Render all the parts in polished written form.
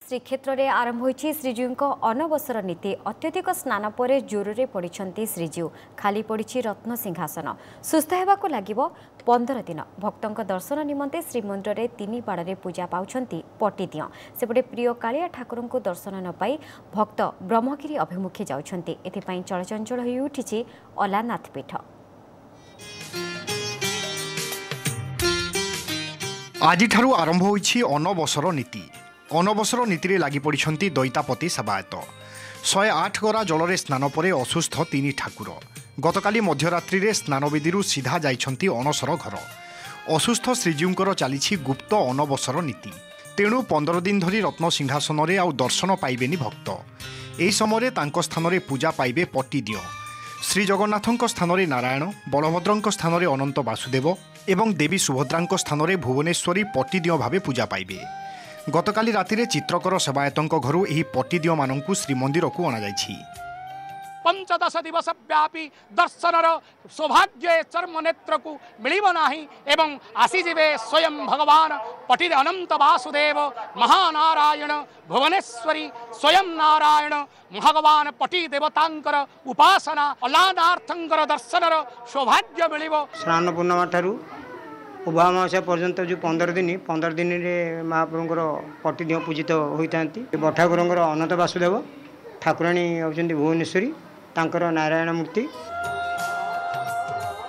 श्रीक्षेत्र में आरंभ होईछि श्रीजीव अनवसर नीति। अत्यधिक स्नान पर जोर में पड़ती श्रीजीव। खाली पड़ी रत्न सिंहासन। सुस्थ होगा लगे 15 दिन। भक्तों दर्शन निमंते श्रीमंदिर में 3 बाड़े पूजा पाउछंती पटिदिय। सेपटे प्रिय कालिया ठाकुर को दर्शन न पाई भक्त ब्रह्मगिरी अभिमुखे जाउछंती। एथिपाई चलचंचल होई उठिछि अलारनाथ पीठ। आज आरंभ होईछि अनवसर नीति। अनवसर नीति लगी पड़ी दैतापति सेवायत। 108 गरा जल स्नान पर असुस्थ 3 ठाकुर गतकाली मध्यरात्रि रे स्नानवेदी सीधा जाइछंती अनसर घर। असुस्थ श्रीजीवर चली गुप्त अनवसर नीति। तेणु 15 दिन धरी रत्न सिंहासन रे आउ दर्शन पाइबेनी भक्त। एही समय तांको स्थान रे पूजा पाइबे पटिदिय। श्री जगन्नाथों स्थान रे नारायण, बलभद्रों स्थान रे अनंत वासुदेव एवं देवी सुभद्रांको स्थान रे भुवनेश्वरी पटिदिय भावे पूजा पाइबे। गतकाली राति रे चित्रकर सेवायतों घरू एही पटिदिय मानंकु श्रीमंदिर को अणा जाइछि। 15 दिवस व्यापी दर्शनर सौभाग्य चर्म नेत्र को मिलिब नाही एवं आसीजिबे स्वयं भगवान पटिद अनंत वासुदेव महानारायण भुवनेश्वरी स्वयं नारायण भगवान पटि देवतांकर उपासना अलादार्थंकर दर्शनर सौभाग्य मिलिब। स्नान पूर्णिमा ठारू उभामाशा पर्यंत जो 15 दिन रे महाप्रभुंकर पटिदिय पूजित होता। बठाकुरंकर अनंत वासुदेव ठाकुराणी होती भुवनेश्वरी तांकर नारायण मूर्ति।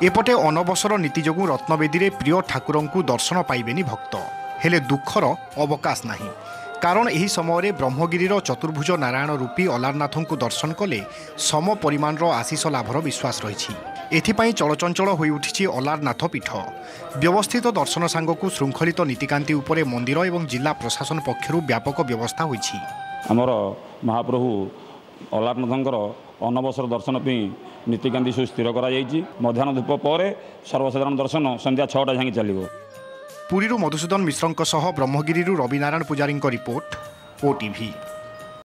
एपटे अनवसर नीति जोगु रत्नवेदी रे प्रिय ठाकुर को दर्शन पाइबेनी भक्त। हेले दुखर अवकाश नहीं। कारण एही समय रे ब्रह्मगिरीर चतुर्भुज नारायण रूपी अलारनाथों को दर्शन कले सम परिमाण आशीष लाभर विश्वास रही। एथिपाई चलचंचल होई उठिछि अलारनाथ पीठ। व्यवस्थित दर्शन सांगकु श्रृंखलित नीतिकांति उपरे मंदिर एवं जिला प्रशासन पक्षरु व्यापक व्यवस्था होईछि। आमर महाप्रभु अलारनाथंकर अनवसर दर्शन पे नीतिकांति सब स्थिर करा जायछि। मध्याह्न धूप पर सर्वसाधारण दर्शन संध्या 6टा जांगे चलिबो। पुरीरू मधुसूदन मिश्रंक सह ब्रह्मगिरीरू रविनारायण पुजारींक रिपोर्ट, ओटीवी।